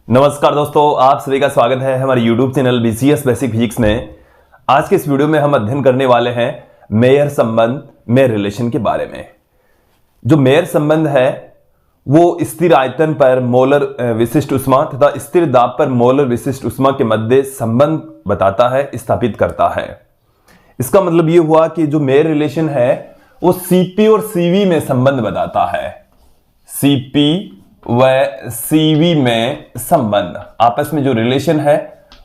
नमस्कार दोस्तों, आप सभी का स्वागत है हमारे YouTube channel BCS basic physics में। आज के इस वीडियो में हम अध्ययन करने वाले हैं मेयर संबंध, मेयर रिलेशन के बारे में। जो मेयर संबंध है वो स्थिर आयतन पर मोलर विशिष्ट उष्मा तथा स्थिर दाब पर मोलर विशिष्ट उष्मा के मध्य संबंध बताता है, स्थापित करता है। इसका मतलब ये हुआ कि जो मेयर रिलेशन है वो CP और CV में संबंध बताता है। CP व CV में संबंध, आपस में जो रिलेशन है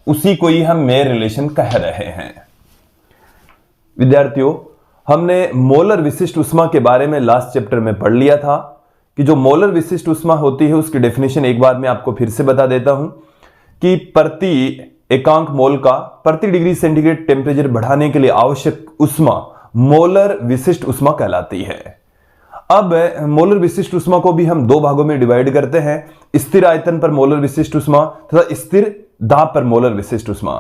उसी को ही हम मेयर रिलेशन कह रहे हैं। विद्यार्थियों, हमने मोलर विशिष्ट उष्मा के बारे में लास्ट चैप्टर में पढ़ लिया था कि जो मोलर विशिष्ट उष्मा होती है उसकी डेफिनेशन एक बार मैं आपको फिर से बता देता हूं कि प्रति एकांक मोल का प्रति डिग्री सेंटीग्रेड टेम्परेचर बढ़ाने के लिए आवश्यक उष्मा मोलर विशिष्ट उष्मा कहलाती है। अब मोलर विशिष्ट उष्मा को भी हम दो भागों में डिवाइड करते हैं, स्थिर आयतन पर मोलर विशिष्ट उष्मा तथा स्थिर दाब पर मोलर विशिष्ट उष्मा।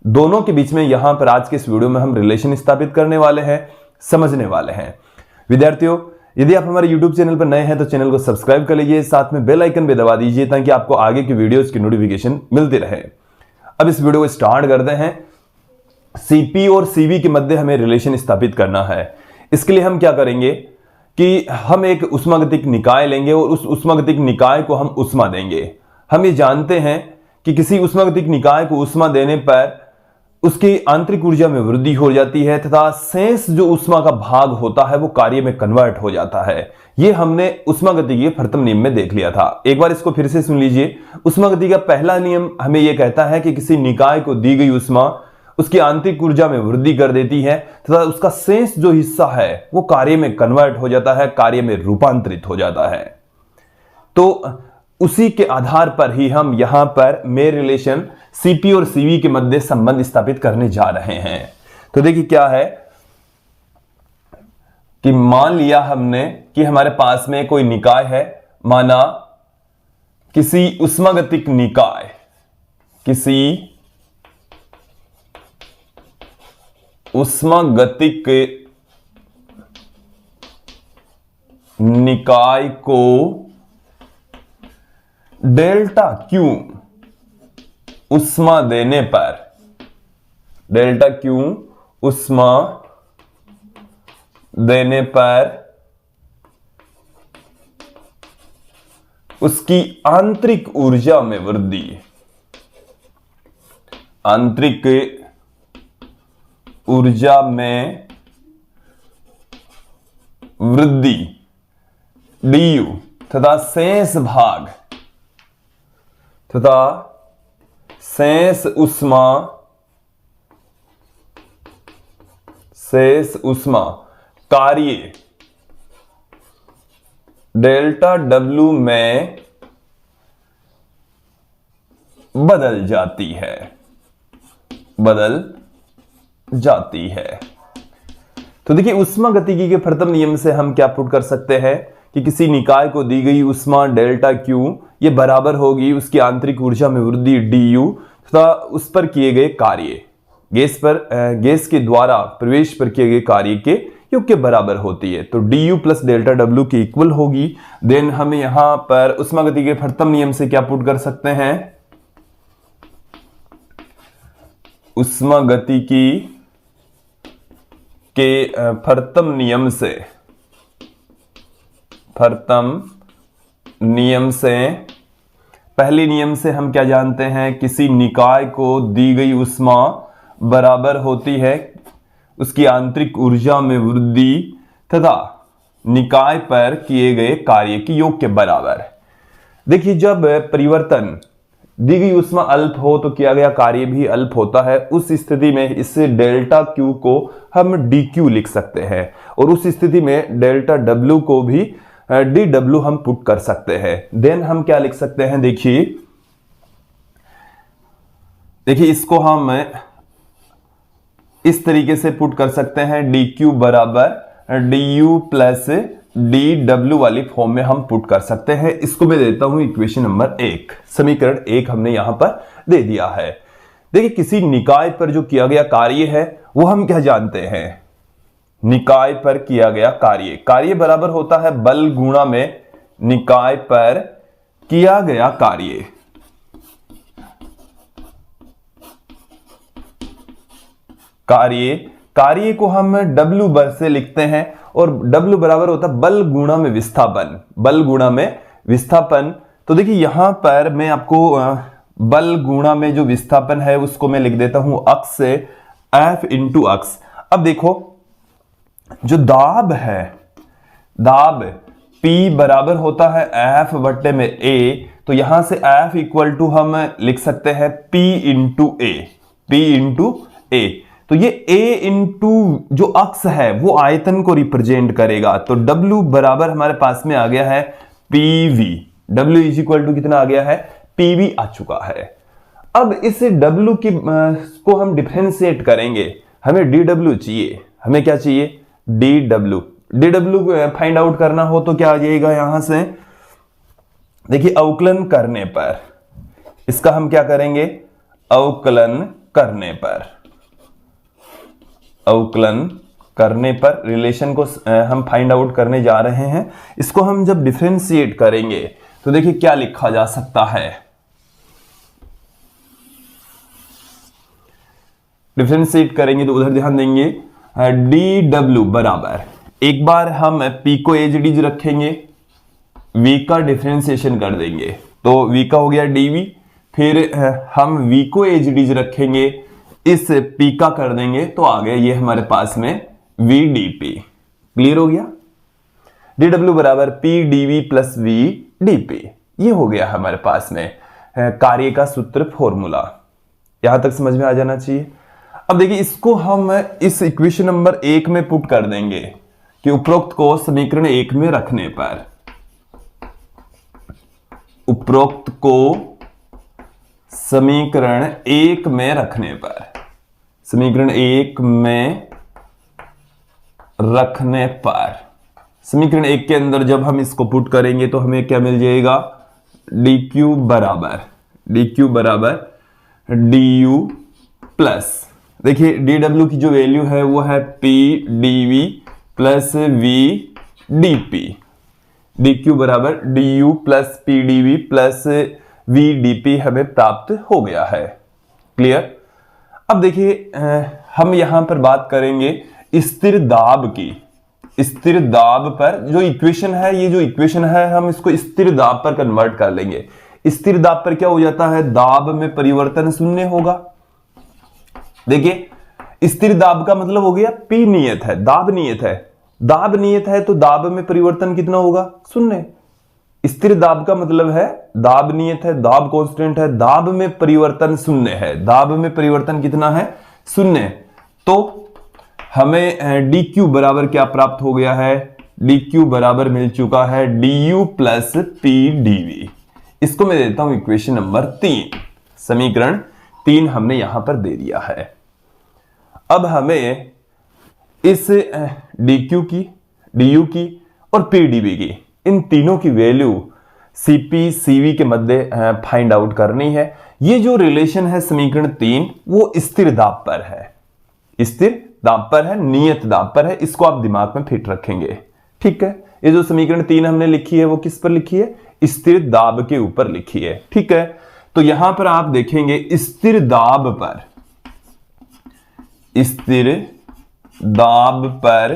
दोनों के बीच में यहां पर आज के इस वीडियो में हम रिलेशन स्थापित करने वाले हैं, समझने वाले हैं। विद्यार्थियों, यदि आप हमारे YouTube चैनल पर नए हैं तो चैनल को सब्सक्राइब कर लीजिए, साथ में बेल आइकन भी दबा दीजिए ताकि आपको आगे की वीडियोस की नोटिफिकेशन मिलती रहे। अब इस वीडियो को स्टार्ट करते हैं। CP और CV के मध्य हमें रिलेशन स्थापित करना है। इसके लिए हम क्या करेंगे कि हम एक उष्मागतिक निकाय लेंगे और उस उष्मागतिक निकाय को हम उष्मा देंगे। हम ये जानते हैं कि किसी उष्मागतिक निकाय को उष्मा देने पर उसकी आंतरिक ऊर्जा में वृद्धि हो जाती है तथा शेष जो उष्मा का भाग होता है वो कार्य में कन्वर्ट हो जाता है। ये हमने उष्मागतिकी के प्रथम नियम में देख लिया था। एक बार इसको फिर से सुन लीजिए। उष्मागतिकी का पहला नियम हमें यह कहता है कि किसी निकाय को दी गई उष्मा उसकी आंतरिक ऊर्जा में वृद्धि कर देती है तथा उसका शेष जो हिस्सा है वो कार्य में कन्वर्ट हो जाता है, कार्य में रूपांतरित हो जाता है। तो उसी के आधार पर ही हम यहां पर मेयर रिलेशन CP और CV के मध्य संबंध स्थापित करने जा रहे हैं। तो देखिए क्या है कि मान लिया हमने कि हमारे पास में कोई निकाय है, माना किसी उष्मागतिक निकाय, किसी उष्मागतिक निकाय को डेल्टा Q उष्मा देने पर, डेल्टा Q उष्मा देने पर उसकी आंतरिक ऊर्जा में वृद्धि, आंतरिक ऊर्जा में वृद्धि du तथा शेष भाग तथा शेष उष्मा कार्य डेल्टा W में बदल जाती है, बदल जाती है। तो देखिए उष्मागतिकी के प्रथम नियम से हम क्या पुट कर सकते हैं कि किसी निकाय को दी गई उष्मा डेल्टा Q ये बराबर होगी उसकी आंतरिक ऊर्जा में वृद्धि du तथा उस पर किए गए कार्य, गैस के द्वारा प्रवेश पर किए गए कार्य के योग के बराबर होती है। तो du प्लस डेल्टा W की इक्वल होगी। देन हम यहां पर उष्मागतिकी के प्रथम नियम से क्या पुट कर सकते हैं, उष्मागतिकी के प्रथम नियम से पहले नियम से हम क्या जानते हैं, किसी निकाय को दी गई उष्मा बराबर होती है उसकी आंतरिक ऊर्जा में वृद्धि तथा निकाय पर किए गए कार्य की योग के बराबर। देखिए जब परिवर्तन दी गई उष्मा अल्प हो तो किया गया कार्य भी अल्प होता है। उस स्थिति में इससे डेल्टा Q को हम dQ लिख सकते हैं और उस स्थिति में डेल्टा W को भी dW हम पुट कर सकते हैं। देन हम क्या लिख सकते हैं, देखिए इसको हम इस तरीके से पुट कर सकते हैं, dQ बराबर du प्लस dW वाली फॉर्म में हम पुट कर सकते हैं। इसको मैं देता हूं इक्वेशन नंबर 1, समीकरण 1 हमने यहां पर दे दिया है। देखिए किसी निकाय पर जो किया गया कार्य है वो हम क्या जानते हैं, निकाय पर किया गया कार्य बराबर होता है बल गुणा में निकाय पर किया गया कार्य। कार्य को हम W बर से लिखते हैं और W बराबर होता है बल गुणा में विस्थापन, बल गुणा में विस्थापन। तो देखिए यहां पर मैं आपको बल गुणा में जो विस्थापन है उसको मैं लिख देता हूं अक्स से F इंटू अक्स। अब देखो जो दाब है, दाब P बराबर होता है F बट्टे में A, तो यहां से F इक्वल टू हम लिख सकते हैं P इंटू ए, P इंटू ए। तो ये A इंटू जो अक्स है वो आयतन को रिप्रेजेंट करेगा, तो W बराबर हमारे पास में आ गया है PV। W is equal to कितना आ गया है, PV आ चुका है। अब इस W की को हम डिफरेंशिएट करेंगे, हमें DW चाहिए, हमें क्या चाहिए, DW। DW फाइंड आउट करना हो तो क्या आ जाएगा यहां से, देखिए अवकलन करने पर, इसका हम क्या करेंगे, अवकलन करने पर, अवकलन करने पर रिलेशन को हम फाइंड आउट करने जा रहे हैं। इसको हम जब डिफरेंशिएट करेंगे तो देखिए क्या लिखा जा सकता है, डिफरेंशिएट करेंगे तो उधर ध्यान देंगे, DW बराबर, एक बार हम P को एज डीज रखेंगे, V का डिफरेंशिएशन कर देंगे तो V का हो गया DV, फिर हम V को एज डीज रखेंगे, इस P का कर देंगे तो आ गया ये हमारे पास में VdP। क्लियर हो गया, DW बराबर PdV प्लस VdP, ये हो गया हमारे पास में कार्य का सूत्र फॉर्मूला। यहां तक समझ में आ जाना चाहिए। अब देखिए इसको हम इस इक्वेशन नंबर 1 में पुट कर देंगे कि उपरोक्त को समीकरण 1 में रखने पर, उपरोक्त को समीकरण 1 में रखने पर, समीकरण 1 में रखने पर, समीकरण 1 के अंदर जब हम इसको पुट करेंगे तो हमें क्या मिल जाएगा, DQ बराबर DU प्लस, देखिए DW की जो वैल्यू है वो है PdV प्लस VdP, DQ बराबर DU plus PdV plus VdP हमें प्राप्त हो गया है। क्लियर। अब देखिए हम यहां पर बात करेंगे स्थिर दाब की, स्थिर दाब पर जो इक्वेशन है, ये जो इक्वेशन है हम इसको स्थिर दाब पर कन्वर्ट कर लेंगे। स्थिर दाब पर क्या हो जाता है, दाब में परिवर्तन शून्य होगा। देखिए स्थिर दाब का मतलब हो गया P नियत है, दाब नियत है, दाब नियत है तो दाब में परिवर्तन कितना होगा, शून्य। स्थिर दाब का मतलब है दाब नियत है, दाब कांस्टेंट है, दाब में परिवर्तन शून्य है, दाब में परिवर्तन कितना है, शून्य। तो हमें DQ बराबर क्या प्राप्त हो गया है, DQ बराबर मिल चुका है DU प्लस PdV। इसको मैं देता हूं इक्वेशन नंबर 3, समीकरण 3 हमने यहां पर दे दिया है। अब हमें इस DQ की, DU की और PdV की, इन तीनों की वैल्यू CP CV के मध्य फाइंड आउट करनी है। ये जो रिलेशन है समीकरण 3 वो स्थिर दाब पर है, स्थिर दाब पर है, नियत दाब पर है, इसको आप दिमाग में फिट रखेंगे। ठीक है, ये जो समीकरण 3 हमने लिखी है वो किस पर लिखी है, स्थिर दाब के ऊपर लिखी है। ठीक है, तो यहां पर आप देखेंगे स्थिर दाब पर, स्थिर दाब पर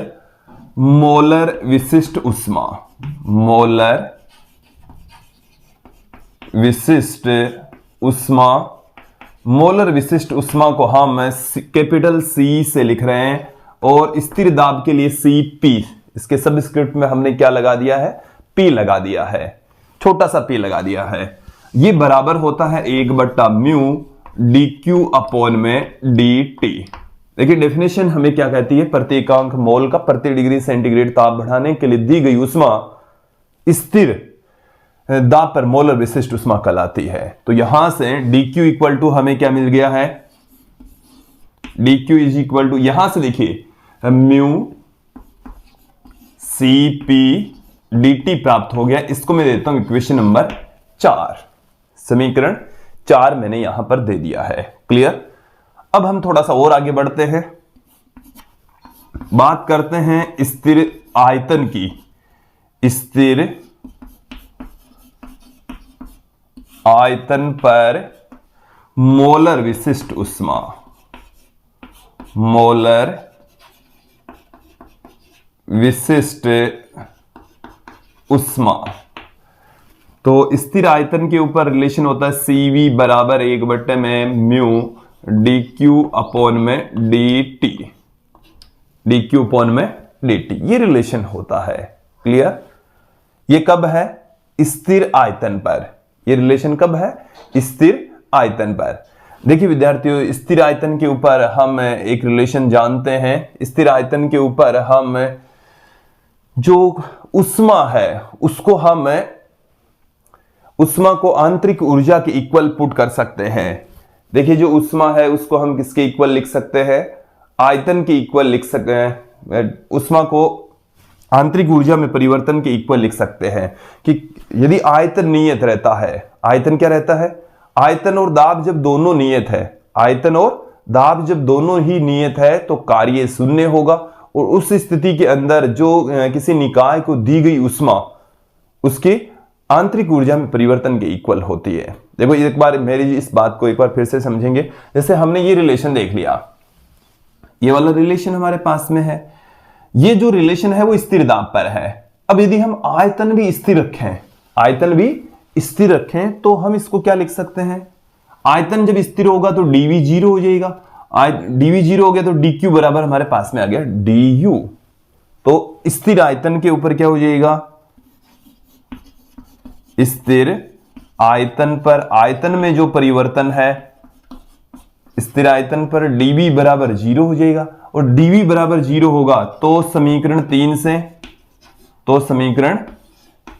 मोलर विशिष्ट ऊष्मा, मोलर विशिष्ट ऊष्मा, मोलर विशिष्ट ऊष्मा को हम कैपिटल C से लिख रहे हैं और स्थिर दाब के लिए CP, इसके सबस्क्रिप्ट में हमने क्या लगा दिया है, P लगा दिया है, छोटा सा P लगा दिया है। ये बराबर होता है 1/μ dQ अपॉन में dt। देखिए डेफिनेशन हमें क्या कहती है, प्रति एकांक मोल का प्रति डिग्री सेंटीग्रेड ताप बढ़ाने के लिए दी गई ऊष्मा स्थिर दाब पर मोलर विशिष्ट ऊष्मा कहलाती है। तो यहां से dQ इक्वल टू हमें क्या मिल गया है, dQ इज इक्वल टू, यहां से देखिए μ CP dt प्राप्त हो गया। इसको मैं देता हूं इक्वेशन नंबर 4, समीकरण 4 मैंने यहां पर दे दिया है। क्लियर। अब हम थोड़ा सा और आगे बढ़ते हैं, बात करते हैं स्थिर आयतन की, स्थिर आयतन पर मोलर विशिष्ट ऊष्मा, मोलर विशिष्ट उष्मा। तो स्थिर आयतन के ऊपर रिलेशन होता है CV बराबर 1/म्यू dq अपॉन में dt, dq अपॉन में dt, ये रिलेशन होता है। क्लियर? ये कब है? स्थिर आयतन पर। ये रिलेशन कब है? स्थिर आयतन पर। देखिए विद्यार्थियों, स्थिर आयतन के ऊपर हम एक रिलेशन जानते हैं। स्थिर आयतन के ऊपर हम जो उष्मा है उसको हम उष्मा को आंतरिक ऊर्जा के इक्वल पुट कर सकते हैं। देखिए जो उष्मा है उसको हम किसके इक्वल लिख सकते हैं? आयतन के इक्वल लिख सकते हैं। उष्मा को आंतरिक ऊर्जा में परिवर्तन के इक्वल लिख सकते हैं कि यदि आयतन नियत रहता है, आयतन क्या रहता है? आयतन और दाब जब दोनों नियत है, आयतन और दाब जब दोनों ही नियत है तो कार्य शून्य होगा, और उस स्थिति के अंदर जो किसी निकाय को दी गई उष्मा उसकी आंतरिक ऊर्जा में परिवर्तन के इक्वल होती है। देखो एक बार मेरी इस बात को एक बार फिर से समझेंगे। जैसे हमने ये रिलेशन देख लिया, ये वाला रिलेशन हमारे पास में है, ये जो रिलेशन है वो स्थिर दाब पर है। अब यदि हम आयतन भी स्थिर रखें, आयतन भी स्थिर रखें तो हम इसको क्या लिख सकते हैं? आयतन जब स्थिर होगा तो dv 0 हो जाएगा, dv 0 हो गया तो dq बराबर हमारे पास में आ गया du। तो स्थिर आयतन के ऊपर क्या हो जाएगा? स्थिर आयतन पर आयतन में जो परिवर्तन है, स्थिर आयतन पर dv बराबर 0 हो जाएगा, और dv बराबर 0 होगा तो समीकरण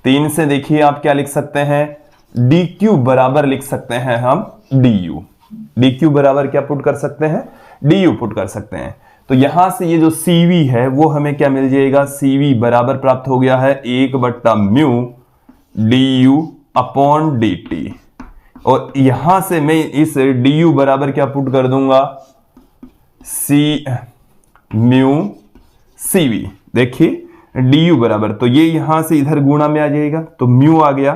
3 से देखिए आप क्या लिख सकते हैं? dq बराबर लिख सकते हैं हम du। dq बराबर क्या पुट कर सकते हैं? du पुट कर सकते हैं। तो यहां से ये जो CV है वो हमें क्या मिल जाएगा? CV बराबर प्राप्त हो गया है 1/म्यू du अपॉन dt, और यहां से मैं इस du बराबर क्या पुट कर दूंगा? Mu CV। देखिए du बराबर, तो ये यहां से इधर गुणा में आ जाएगा, तो म्यू आ गया,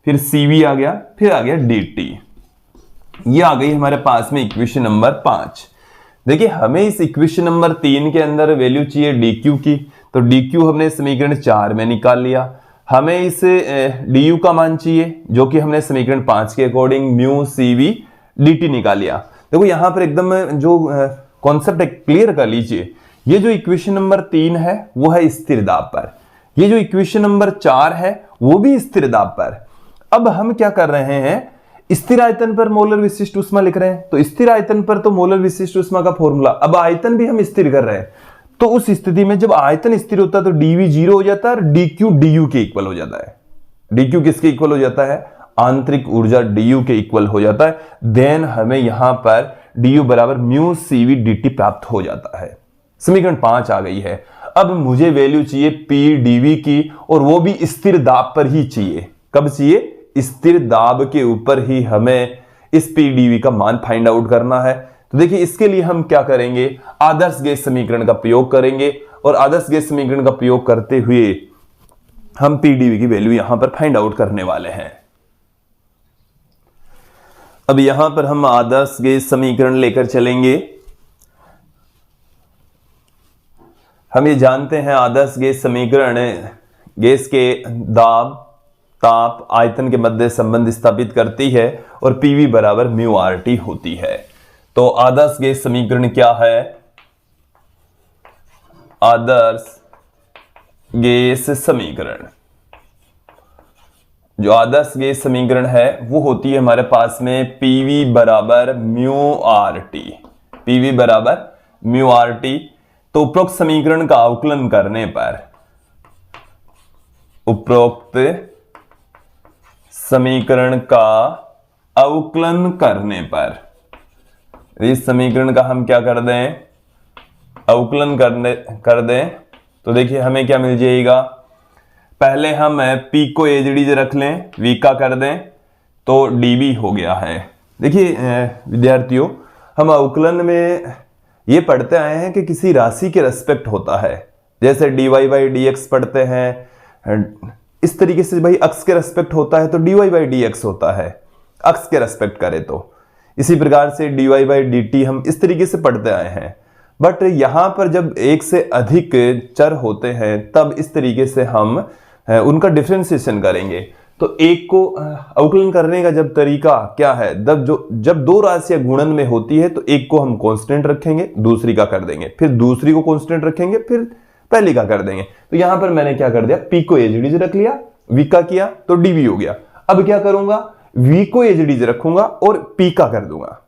फिर CV आ गया, फिर आ गया dt। ये आ गई हमारे पास में इक्वेशन नंबर 5। देखिए हमें इस इक्वेशन नंबर 3 के अंदर वैल्यू चाहिए dq की, तो dq हमने समीकरण 4 में निकाल लिया। हमें इस du का मान चाहिए जो कि हमने समीकरण 5 के अकॉर्डिंग म्यू CV dt निकाल लिया। देखो यहां पर एकदम जो कॉन्सेप्ट है क्लियर कर लीजिए। ये जो इक्वेशन नंबर 3 है वो है स्थिर दाब पर, ये जो इक्वेशन नंबर 4 है वो भी स्थिर दाब पर। अब हम क्या कर रहे हैं? स्थिर आयतन पर मोलर विशिष्ट ऊष्मा लिख रहे हैं, तो स्थिर आयतन पर तो मोलर विशिष्ट ऊष्मा का फॉर्मूला, अब आयतन भी हम स्थिर कर रहे हैं, तो उस स्थिति में जब आयतन स्थिर होता है तो dv 0 हो जाता है और dq du के इक्वल हो जाता है। dq किसके इक्वल हो जाता है? आंतरिक ऊर्जा du के इक्वल हो जाता है। देन हमें यहां पर du बराबर म्यू CV dt प्राप्त हो जाता है। समीकरण 5 आ गई है। अब मुझे वैल्यू चाहिए P dv की, और वो भी स्थिर दाब पर ही चाहिए। कब चाहिए? स्थिर दाब के ऊपर ही हमें इस P dv का मान फाइंड आउट करना है। तो देखिए इसके लिए हम क्या करेंगे? आदर्श गैस समीकरण का प्रयोग करेंगे, और आदर्श गैस समीकरण का प्रयोग करते हुए हम P dv की वैल्यू यहां पर फाइंड आउट करने वाले हैं। अब यहां पर हम आदर्श गैस समीकरण लेकर चलेंगे। हम ये जानते हैं आदर्श गैस समीकरण गैस के दाब, ताप, आयतन के मध्य संबंध स्थापित करती है, और PV बराबर म्यू RT होती है। तो आदर्श गैस समीकरण क्या है? आदर्श गैस समीकरण, जो आदर्श गैस समीकरण है वो होती है हमारे पास में PV बराबर म्यू RT, PV बराबर म्यू RT। तो उपरोक्त समीकरण का अवकलन करने पर, उपरोक्त समीकरण का अवकलन करने पर, इस समीकरण का हम क्या कर दें? अवकलन कर दें, तो देखिए हमें क्या मिल जाएगा? पहले हम P को एजडीज रख लें, V का कर दें, तो dv हो गया है। देखिए विद्यार्थियों, हम अवकलन में ये पढ़ते आए हैं कि किसी राशि के रेस्पेक्ट होता है, जैसे dy बाई dx पढ़ते हैं, इस तरीके से भाई अक्ष के रेस्पेक्ट होता है तो dy बाई dx होता है, अक्ष के रेस्पेक्ट करें तो। इसी प्रकार से dy बाई dt हम इस तरीके से पढ़ते आए हैं। बट यहां पर जब एक से अधिक चर होते हैं तब इस तरीके से हम उनका डिफरेंशिएशन करेंगे। तो एक को अवकलन करने का जब तरीका क्या है, जब दो राशियां गुणन में होती है तो एक को हम कांस्टेंट रखेंगे, दूसरी का कर देंगे, फिर दूसरी को कांस्टेंट रखेंगे, फिर पहली का कर देंगे। तो यहां पर मैंने क्या कर दिया, पी को एजडीज रख लिया, वी का किया तो डीवी हो गया। अब क्या करूंगा, वी को एजडीज रखूंगा और पी का कर दूंगा।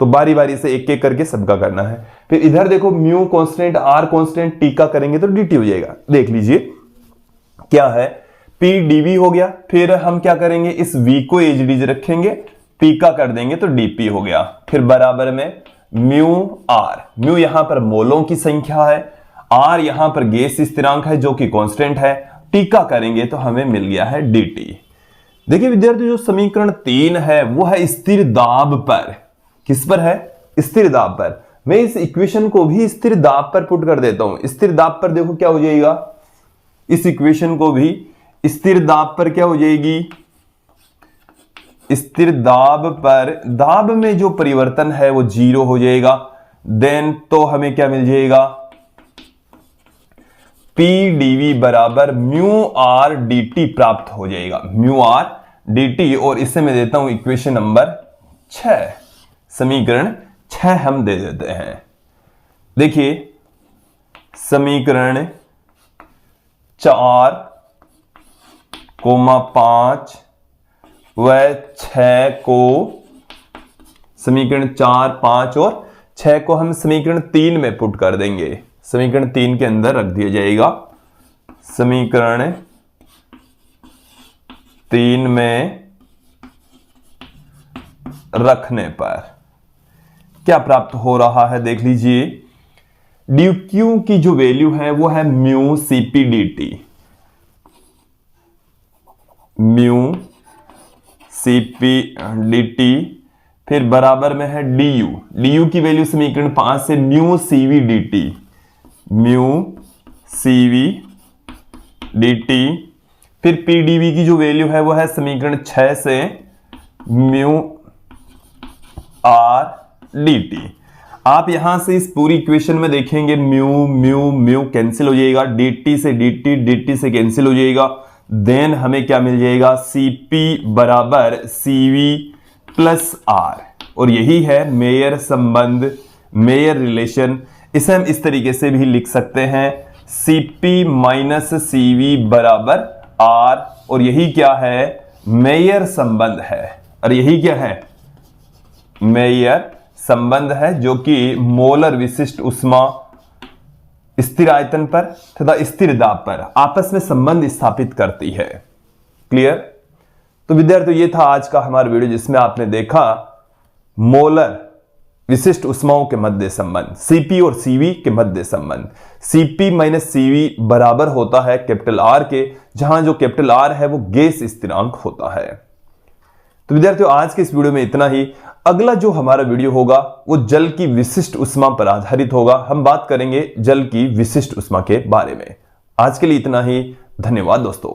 तो बारी बारी से एक एक करके सबका करना है। फिर इधर देखो mu constant, R constant, T का करेंगे तो डीटी हो जाएगा। देख लीजिए क्या है, पी डीवी हो गया। फिर हम क्या करेंगे, इस वी को एजडीज रखेंगे, पी का कर देंगे तो डीपी हो गया। फिर बराबर में म्यू आर, म्यू यहां पर मोलों की संख्या है, आर यहां पर गैस स्थिरांक है जो कि कांस्टेंट है, टी का करेंगे तो हमें मिल गया है डीटी। देखिए विद्यार्थी, जो समीकरण 3 है वो है स्थिर दाब पर। किस पर है, स्थिर दाब पर। मैं इस इक्वेशन को भी स्थिर दाब पर पुट कर देता हूं। स्थिर दाब पर देखो क्या हो जाएगा, इस इक्वेशन को भी स्थिर दाब पर क्या हो जाएगी, स्थिर दाब पर दाब में जो परिवर्तन है वो 0 हो जाएगा। देन तो हमें क्या मिल जाएगा, पी डीवी बराबर म्यू आर डी प्राप्त हो जाएगा, म्यू आर डी। और इससे मैं देता हूं इक्वेशन नंबर 6, समीकरण 6 हम दे देते हैं। देखिए समीकरण 4, 5 व 6 को, समीकरण 4, 5 और 6 को हम समीकरण 3 में पुट कर देंगे। समीकरण 3 के अंदर रख दिया जाएगा। समीकरण 3 में रखने पर क्या प्राप्त हो रहा है, देख लीजिए। डी क्यू की जो वैल्यू है वो है mu CP D, mu CP D. फिर बराबर में है डी यू की वैल्यू समीकरण 5 से mu CV D, mu CV D. फिर पीडीवी की जो वैल्यू है वो है समीकरण 6 से म्यू आर डी। आप यहां से इस पूरी इक्वेशन में देखेंगे म्यू म्यू म्यू कैंसिल हो जाएगा, डी से डी से कैंसिल हो जाएगा। देन हमें क्या मिल जाएगा, सीपी बराबर सीवी प्लस आर। और यही है मेयर संबंध, मेयर रिलेशन। इसे हम इस तरीके से भी लिख सकते हैं, सीपी माइनस सीवी बराबर आर। और यही क्या है, मेयर संबंध है। और यही क्या है, मेयर संबंध है, जो कि मोलर विशिष्ट उष्मा स्थिर आयतन पर तथा स्थिर दाब पर आपस में संबंध स्थापित करती है। क्लियर। तो विद्यार्थियों, ये था आज का हमारा वीडियो, जिसमें आपने देखा मोलर विशिष्ट उष्माओं के मध्य संबंध, सीपी और सीवी के मध्य संबंध। सीपी माइनस सीवी बराबर होता है कैपिटल आर के, जहां जो कैपिटल आर है वो गैस स्थिरांक होता है। तो विद्यार्थियों, आज के इस वीडियो में इतना ही। अगला जो हमारा वीडियो होगा वो जल की विशिष्ट उष्मा पर आधारित होगा। हम बात करेंगे जल की विशिष्ट उष्मा के बारे में। आज के लिए इतना ही। धन्यवाद दोस्तों।